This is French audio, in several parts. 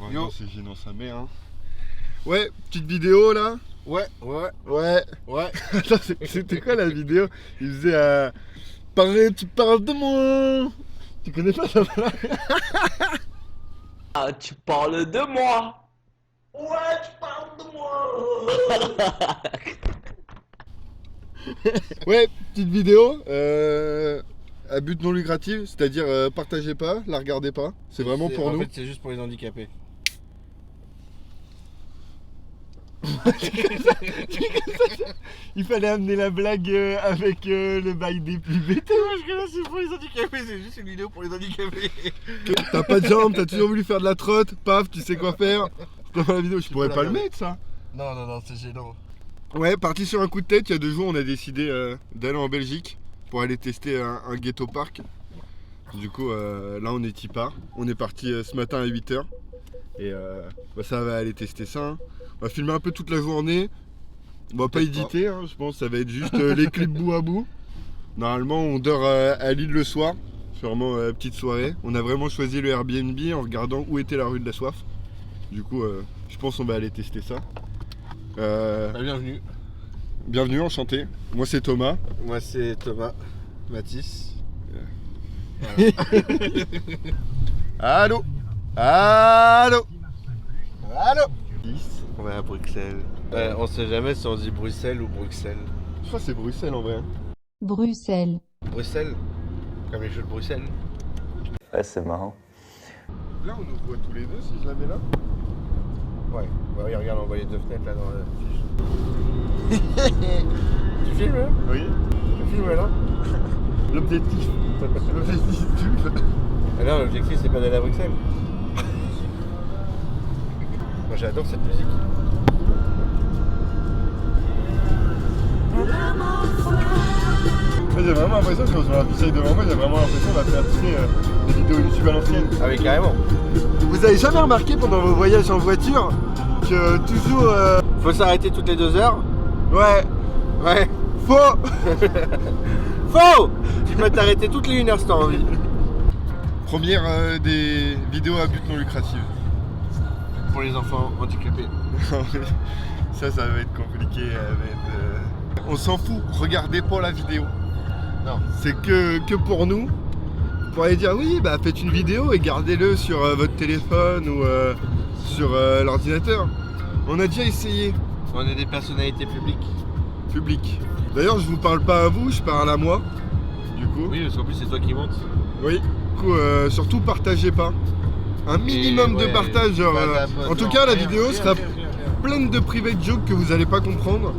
Yo, c'est gênant sa mère. Hein. Ouais, petite vidéo là. Ouais. Attends, c'était quoi la vidéo? Il faisait tu parles de moi. Tu connais pas ça? Ah, tu parles de moi. Ouais, tu parles de moi. Ouais, petite vidéo. À but non lucratif, c'est-à-dire partagez pas, la regardez pas. C'est vraiment pour nous. En fait, c'est juste pour les handicapés. Il fallait amener la blague avec le bail des pubs et tout. Moi je c'est pour les handicapés, c'est juste une vidéo pour les handicapés. T'as pas de jambes, t'as toujours voulu faire de la trotte, paf, tu sais quoi faire. Dans la vidéo, je pourrais pas le mettre ça. Non, c'est gênant. Ouais, parti sur un coup de tête, il y a 2 jours, on a décidé d'aller en Belgique pour aller tester un ghetto park. Du coup, là on est y part. On est parti ce matin à 8h. Et ça va aller tester ça. Hein. On va filmer un peu toute la journée. On va pas éditer, hein, je pense. Ça va être juste les clips bout à bout. Normalement, on dort à Lille le soir. C'est vraiment petite soirée. On a vraiment choisi le Airbnb en regardant où était la rue de la soif. Du coup, je pense qu'on va aller tester ça. Bienvenue. Bienvenue, enchanté. Moi c'est Thomas. Moi c'est Thomas. Mathis. Allô. Allô. Allô. On va à Bruxelles. On sait jamais si on dit Bruxelles ou Bruxelles. Je crois que c'est Bruxelles en vrai. Bruxelles. Bruxelles. Comme les jeux de Bruxelles. Ouais, c'est marrant. Là on nous voit tous les deux si je la mets là. Ouais, regarde, on voit les 2 fenêtres là dans la fiche. Tu filmes là? Oui. Tu filmes là? L'objectif. L'objectif tube. Alors l'objectif c'est pas d'aller à Bruxelles. Moi j'adore cette musique. Moi j'ai vraiment l'impression que quand je vois la bouteille devant moi, j'ai vraiment l'impression de faire des vidéos YouTube à l'ancienne. Ah oui carrément. Vous avez jamais remarqué pendant vos voyages en voiture que toujours... Faut s'arrêter toutes les 2 heures. Ouais. Ouais. Faux. Faux. Tu peux t'arrêter toutes les 1 heure si t'as envie. Première des vidéos à but non lucratif. Pour les enfants handicapés. Ça va être compliqué. On s'en fout, regardez pas la vidéo. Non. C'est que pour nous. Vous pourriez dire oui, bah faites une vidéo et gardez-le sur votre téléphone ou sur l'ordinateur. On a déjà essayé. On est des personnalités Public. D'ailleurs, je vous parle pas à vous, je parle à moi. Du coup. Oui, parce qu'en plus c'est toi qui montes. Oui. Du coup, surtout partagez pas. Un minimum de partage. Genre, en tout cas, la vidéo sera pleine de private jokes que vous allez pas comprendre.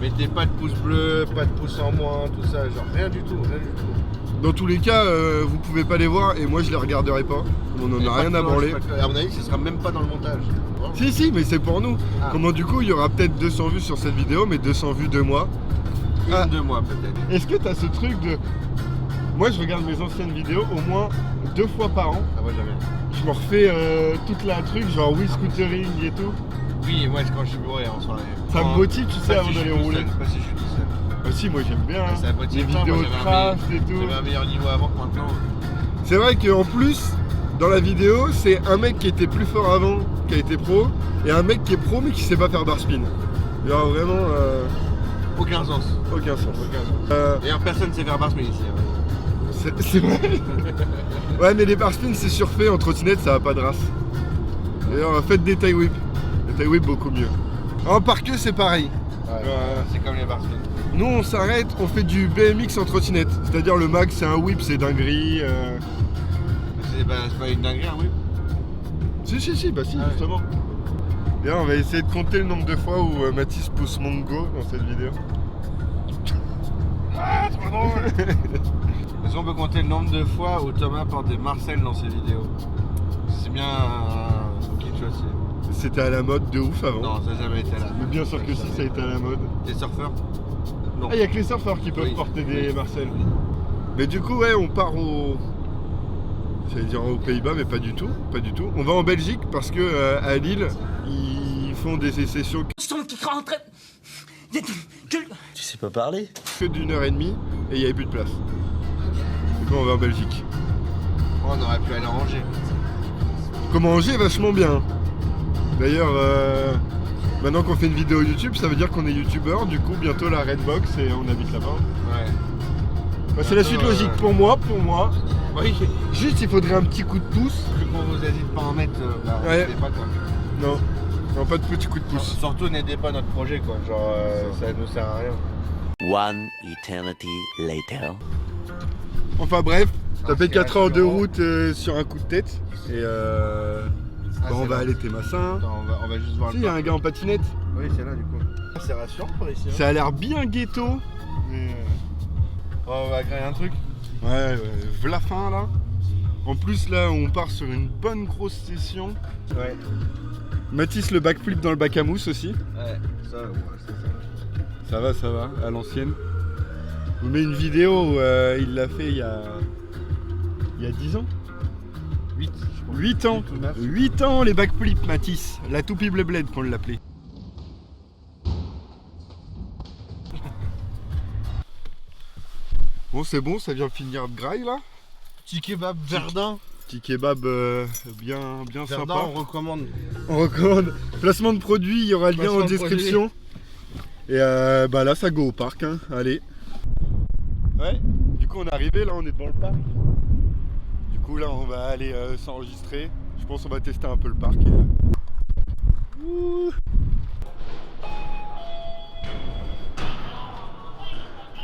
Mettez pas de pouce bleu, pas de pouce en moins, tout ça, genre rien du tout. Dans tous les cas, vous pouvez pas les voir et moi je les regarderai pas. On en a rien à branler. À mon avis, ce sera même pas dans le montage. Si, mais c'est pour nous. Ah. Comment du coup, il y aura peut-être 200 vues sur cette vidéo, mais 200 vues de moi. Une de moi peut-être. Est-ce que t'as ce truc de... Moi je regarde mes anciennes vidéos au moins 2 fois par an. Ah moi jamais. Je me refais toute la truc, genre Wii Scootering et tout. Oui, moi quand je suis bourré en soirée. Ça me motive, tu sais, avant d'aller rouler. Pas si je suis tout seul. Ah si, moi j'aime bien. Ça Hein. motive Les pas, vidéos moi, de j'avais craft et tout. J'avais un meilleur niveau avant que maintenant. C'est vrai qu'en plus, dans la vidéo, c'est un mec qui était plus fort avant, qui a été pro, et un mec qui est pro mais qui sait pas faire bar spin. Genre vraiment... Aucun sens. Aucun sens. D'ailleurs personne sait faire bar spin ici. Hein. C'est vrai. Ouais, mais les bar spin c'est surfait, en trottinette ça a pas de race. D'ailleurs, faites des tie whip. Les tie whip beaucoup mieux. En parqueux c'est pareil. Ouais, c'est comme les bar spin. Nous on s'arrête, on fait du BMX en trottinette. C'est-à-dire le max c'est un whip, c'est dinguerie. C'est pas une dinguerie un whip. Si, bah si, Ah justement. D'ailleurs, on va essayer de compter le nombre de fois où Mathis pousse Mongo dans cette vidéo. Ah, trop drôle. Est-ce qu'on peut compter le nombre de fois où Thomas porte des Marcel dans ses vidéos? C'est bien quelque chose. C'était à la mode de ouf avant. Non, ça n'a jamais été à la mode. Mais bien sûr que si, ça a été à la mode. Des surfeurs? Non. Ah, il y a que les surfeurs qui peuvent porter des oui. Marcel. Mais du coup, ouais, on part au... J'allais dire aux Pays-Bas, mais pas du tout. On va en Belgique parce que à Lille, ils font des sessions Son qui rentre. Tu sais pas parler? que d'1h30 et il n'y avait plus de place. Du coup, on va en Belgique. Oh, on aurait pu aller à Angers. Comment manger vachement bien. D'ailleurs, maintenant qu'on fait une vidéo YouTube, ça veut dire qu'on est youtubeur. Du coup, bientôt la Redbox et on habite là-bas. Ouais. Bah, c'est la suite logique pour moi. Oui, Juste, il faudrait un petit coup de pouce. vu qu'on vous a dit de pas en mettre, bah, Ouais. n'aidez pas quoi. Non, non, pas de petit coup de pouce. Surtout n'aidez pas notre projet quoi, genre ça nous sert à rien. One eternity later. Enfin bref, t'as fait 4 heures de Inspiration. route sur un coup de tête. Et bah, on c'est va là. aller Témassin. Attends, on va juste voir Si, il y a un gars en patinette. Oui, c'est là du coup. C'est rassurant pour ici. Hein. Ça a l'air bien ghetto. Mais On va créer un truc. ouais, v'là fin là. En plus là, on part sur une bonne grosse session. Ouais. Mathis le backflip dans le bac à mousse aussi. Ouais, ça, ouais, c'est ça. Ça va, à l'ancienne. Je vous mets une vidéo où il l'a fait il y a 10 ans. 8, 8 ans. 8 ans les backflips Mathis. La toupie bled qu'on l'appelait. Bon c'est bon, ça vient finir de graille là. Petit kebab Verdun. Petit kebab bien Verdun, sympa. on recommande. On recommande. Placement de produit, il y aura le lien Placement en de description. Et bah là ça go au parc, hein. Allez. Ouais, du coup on est arrivé, là on est devant le parc. Du coup là on va aller s'enregistrer. Je pense qu'on va tester un peu le parc. Ouh.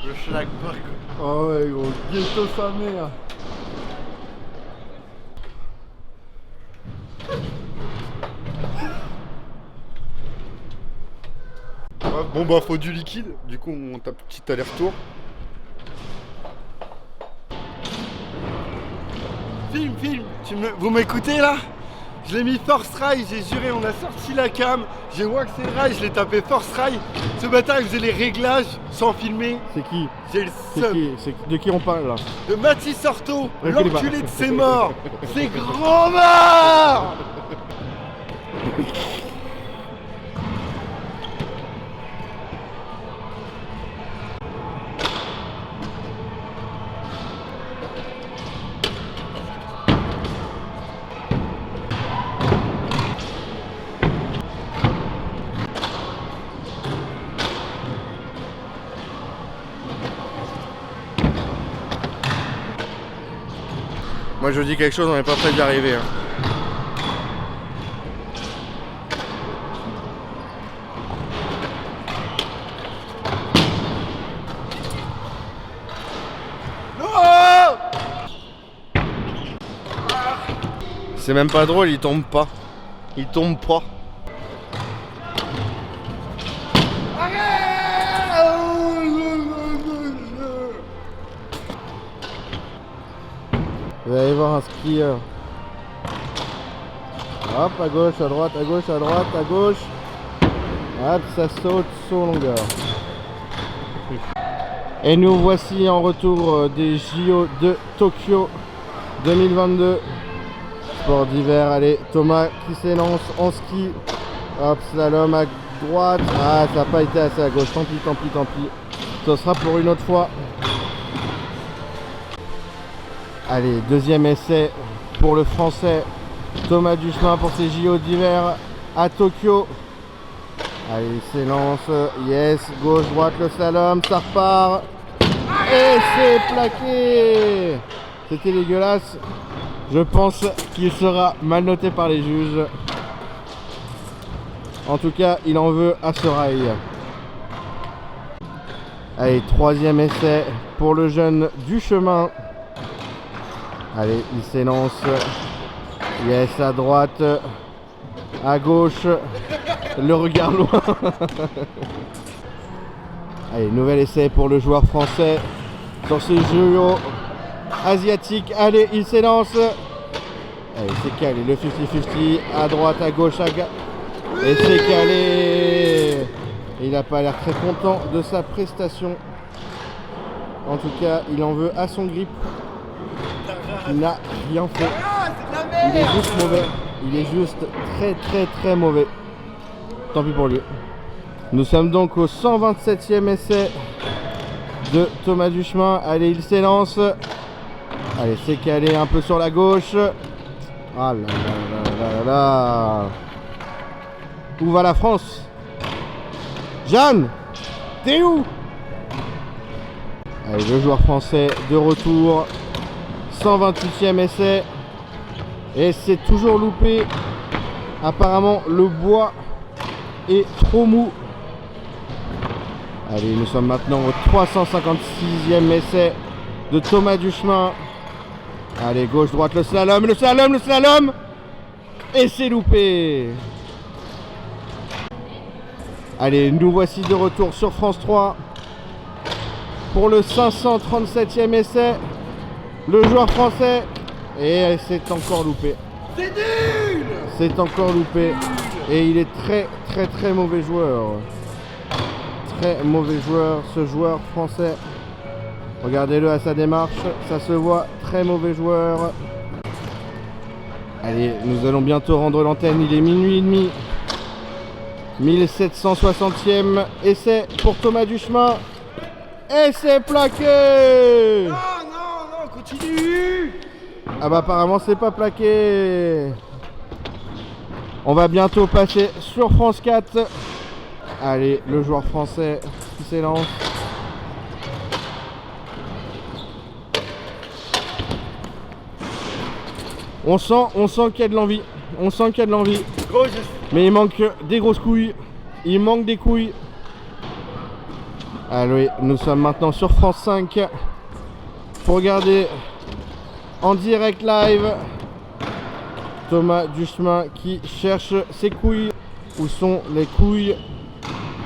Le Schlagberg. Oh ouais gros, ghetto sa mère. Ouais, bon bah faut du liquide, du coup on tape petit aller-retour. Film, vous m'écoutez là? Je l'ai mis Force Rail, j'ai juré, on a sorti la cam, j'ai waxé le rail, je l'ai tapé Force Rail. Ce matin il faisait les réglages sans filmer. C'est qui? J'ai le seum. De qui on parle là? De Mathis Orto, Ouais, je connais pas. l'enculé de ses morts. C'est gros mort. Moi je vous dis quelque chose, on n'est pas près d'y arriver. Hein. C'est même pas drôle, il tombe pas. Il tombe pas. Vous allez voir un skieur. Hop, à gauche, à droite, à gauche, à droite, à gauche. Hop, ça saute sur longueur. Et nous voici en retour des JO de Tokyo 2022. Sport d'hiver, allez, Thomas qui s'élance en ski. Hop, slalom à droite. Ah, ça n'a pas été assez à gauche, tant pis, tant pis, tant pis. Ce sera pour une autre fois. Allez, deuxième essai pour le français Thomas Duchemin pour ses JO d'hiver à Tokyo. Allez, il s'élance, yes, gauche, droite, le slalom, ça repart. Et c'est plaqué. C'était dégueulasse. Je pense qu'il sera mal noté par les juges. En tout cas, il en veut à ce rail. Allez, troisième essai pour le jeune Duchemin. Allez, il s'élance. Yes, à droite. À gauche. Le regard loin. Allez, nouvel essai pour le joueur français dans ce jeu asiatique. Allez, il s'élance. Allez, c'est calé. Le 50-50. À droite, à gauche, et c'est calé. Il n'a pas l'air très content de sa prestation. En tout cas, il en veut à son grip. Il n'a rien fait. Il est juste mauvais. Il est juste très mauvais. Tant pis pour lui. Nous sommes donc au 127e essai de Thomas Duchemin. Allez, il s'élance. Allez, c'est calé un peu sur la gauche. Ah là là là là Voilà. Où va la France? Jeanne, t'es où? Allez, le joueur français de retour. 128e essai. Et c'est toujours loupé. Apparemment, le bois est trop mou. Allez, nous sommes maintenant au 356e essai de Thomas Duchemin. Allez, gauche, droite, le slalom, le slalom, le slalom. Et c'est loupé. Allez, nous voici de retour sur France 3 pour le 537e essai. Le joueur français. Et c'est encore loupé. C'est nul. C'est encore loupé. Et il est très mauvais joueur. Très mauvais joueur, ce joueur français. Regardez-le à sa démarche, ça se voit, très mauvais joueur. Allez, nous allons bientôt rendre l'antenne, il est minuit et demi. 1760e essai pour Thomas Duchemin. Et c'est plaqué. Non, continue. Ah bah apparemment c'est pas plaqué. On va bientôt passer sur France 4. Allez, le joueur français qui s'élance. On sent qu'il y a de l'envie. On sent qu'il y a de l'envie. Mais il manque des grosses couilles. Il manque des couilles. Allez, nous sommes maintenant sur France 5 pour regarder en direct live Thomas Duchemin qui cherche ses couilles. Où sont les couilles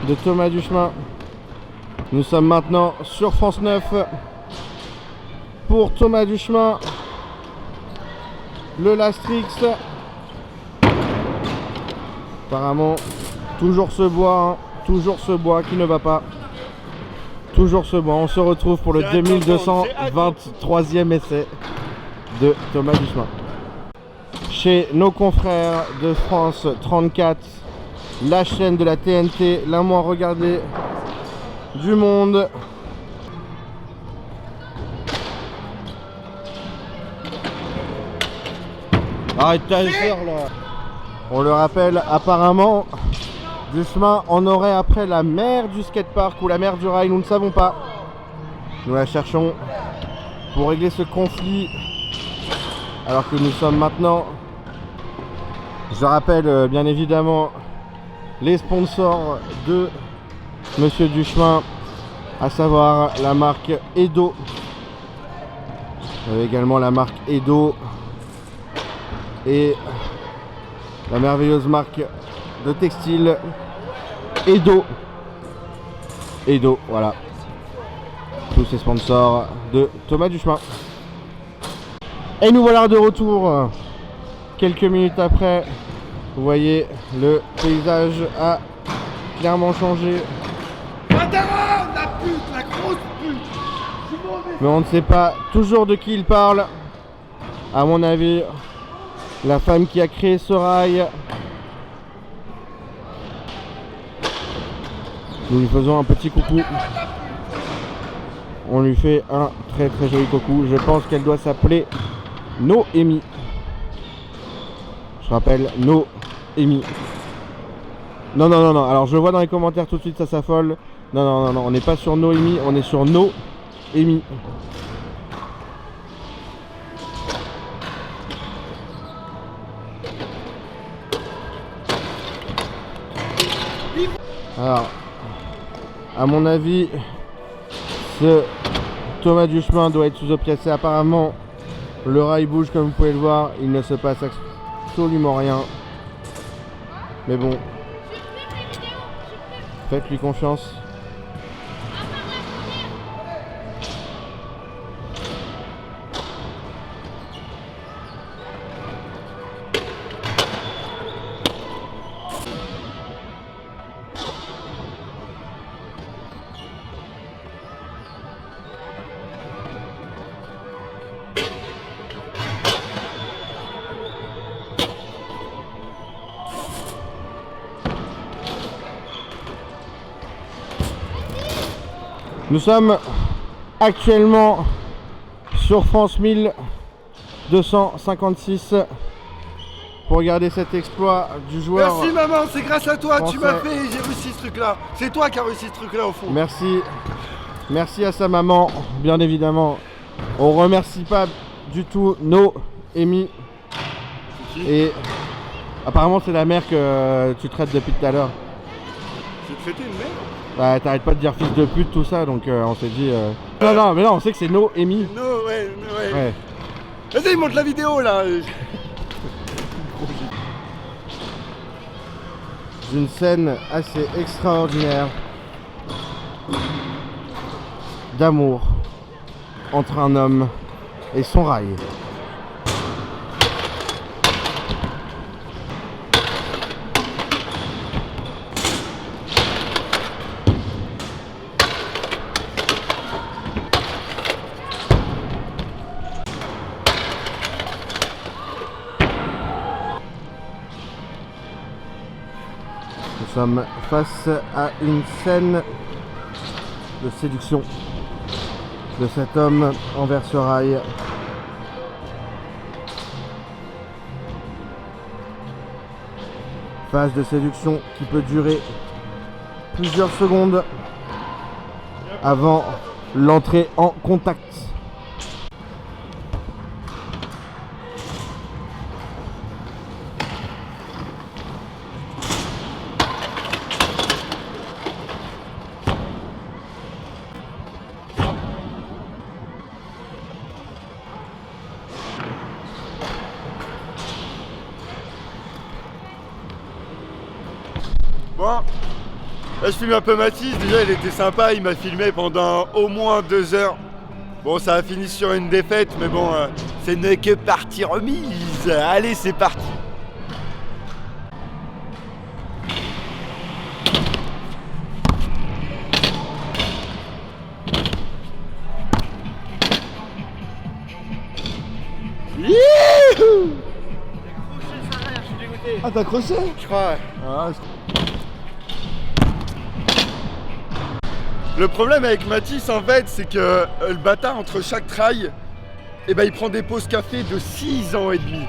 de Thomas Duchemin? Nous sommes maintenant sur France 9 pour Thomas Duchemin. Le Lastrix. Apparemment, toujours ce bois, toujours ce bois qui ne va pas. Toujours ce bois. On se retrouve pour le 2223e essai de Thomas Duchemin. Chez nos confrères de France 34, la chaîne de la TNT, la moins regardée du monde. Arrête ta sœur là. On le rappelle, apparemment, Duchemin en aurait après la mer du skatepark ou la mer du rail, nous ne savons pas. Nous la cherchons pour régler ce conflit. Alors que nous sommes maintenant, je rappelle bien évidemment, les sponsors de Monsieur Duchemin, à savoir la marque Edo. Également la marque Edo. Et la merveilleuse marque de textile Edo. Edo, voilà. Tous ces sponsors de Thomas Duchemin. Et nous voilà de retour. Quelques minutes après, vous voyez, le paysage a clairement changé. La pute, la grosse pute. Mais on ne sait pas toujours de qui il parle. À mon avis, la femme qui a créé ce rail. Nous lui faisons un petit coucou. On lui fait un très joli coucou. Je pense qu'elle doit s'appeler Noémie. Je rappelle, Noémie. Non. Alors je vois dans les commentaires tout de suite, ça s'affole. Non. On n'est pas sur Noémie, on est sur Noémie. Alors, à mon avis, ce Thomas Duchemin doit être sous-opiacé. Apparemment, le rail bouge comme vous pouvez le voir. Il ne se passe absolument rien. Mais bon, faites-lui confiance. Nous sommes actuellement sur France 1256 pour regarder cet exploit du joueur. Merci maman, c'est grâce à toi, tu m'as français. fait, j'ai réussi ce truc là. C'est toi qui as réussi ce truc là au fond. Merci. Merci à sa maman, bien évidemment. On remercie pas du tout Noémie. Et apparemment c'est la mère que tu traites depuis tout à l'heure. J'ai traité une merde. Bah t'arrêtes pas de dire fils de pute tout ça, donc on s'est dit... Non, mais non, on sait que c'est Noémie. Non, ouais. Ouais. Vas-y, monte la vidéo là. Une scène assez extraordinaire d'amour entre un homme et son rail. Nous sommes face à une scène de séduction de cet homme envers ce rail. Phase de séduction qui peut durer plusieurs secondes avant l'entrée en contact. Bon, là je filme un peu Mathis, déjà il était sympa, il m'a filmé pendant au moins 2 heures. Bon, ça a fini sur une défaite, mais bon, ce n'est que partie remise. Allez, c'est parti. Youhou! Ah t'as accroché? Je crois, ouais. Ah, Le problème avec Mathis en fait, c'est que le bâtard entre chaque trail, eh ben, il prend des pauses café de 6 ans et demi.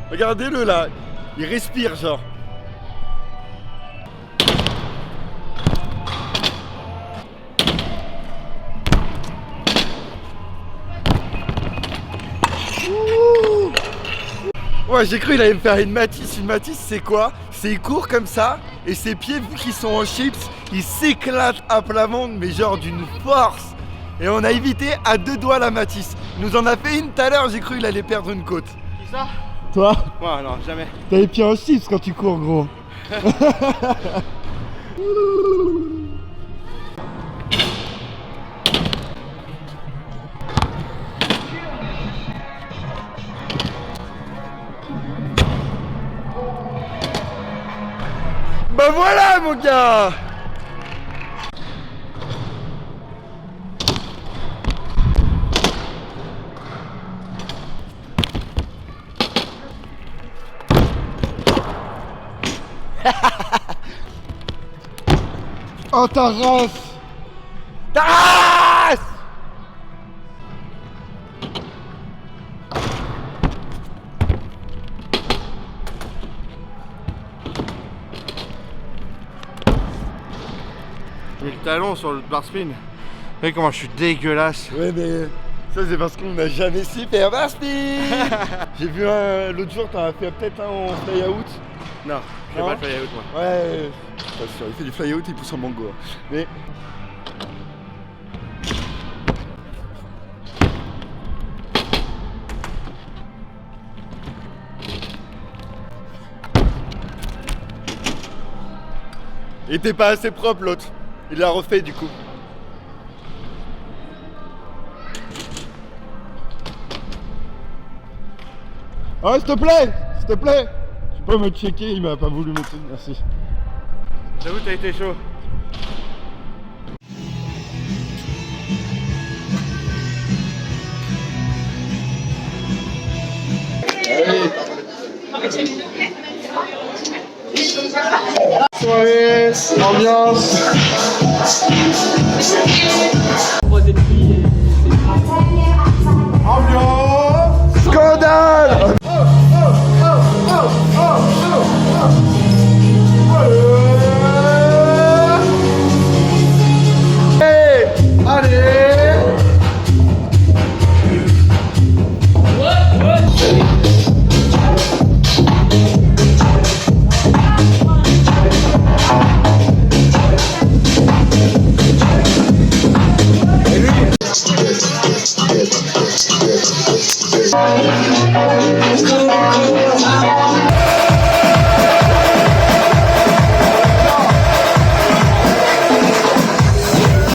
Regardez-le là, il respire genre. Ouais, j'ai cru qu'il allait me faire une Matisse. Une Matisse, c'est quoi? C'est il court comme ça, et ses pieds, vu qu'ils sont en chips, ils s'éclatent à plat ventre, mais genre d'une force. Et on a évité à 2 doigts la Matisse. Il nous en a fait une tout à l'heure, j'ai cru qu'il allait perdre une côte. Qui ça? toi, Ouais, non, jamais. t'as les pieds en chips quand tu cours, gros. Bah voilà mon gars! Oh ta race! Tasse! J'ai le talon sur le bar spin. Vous comment je suis dégueulasse. Ouais mais ça c'est parce qu'on n'a jamais su faire bar spin. J'ai vu un l'autre jour, t'en as fait peut-être un en fly out. Non, je fais Non. pas le fly out moi. Ouais, je suis pas sûr, il fait du fly out, il pousse en mango. Mais il était pas assez propre l'autre. Il l'a refait du coup. Ah, s'il te plaît! S'il te plaît! Tu peux me checker, il m'a pas voulu me tenir, merci. J'avoue, t'as été chaud. Soirée, ambiance. Ambiance! Scandale! Cool, cool.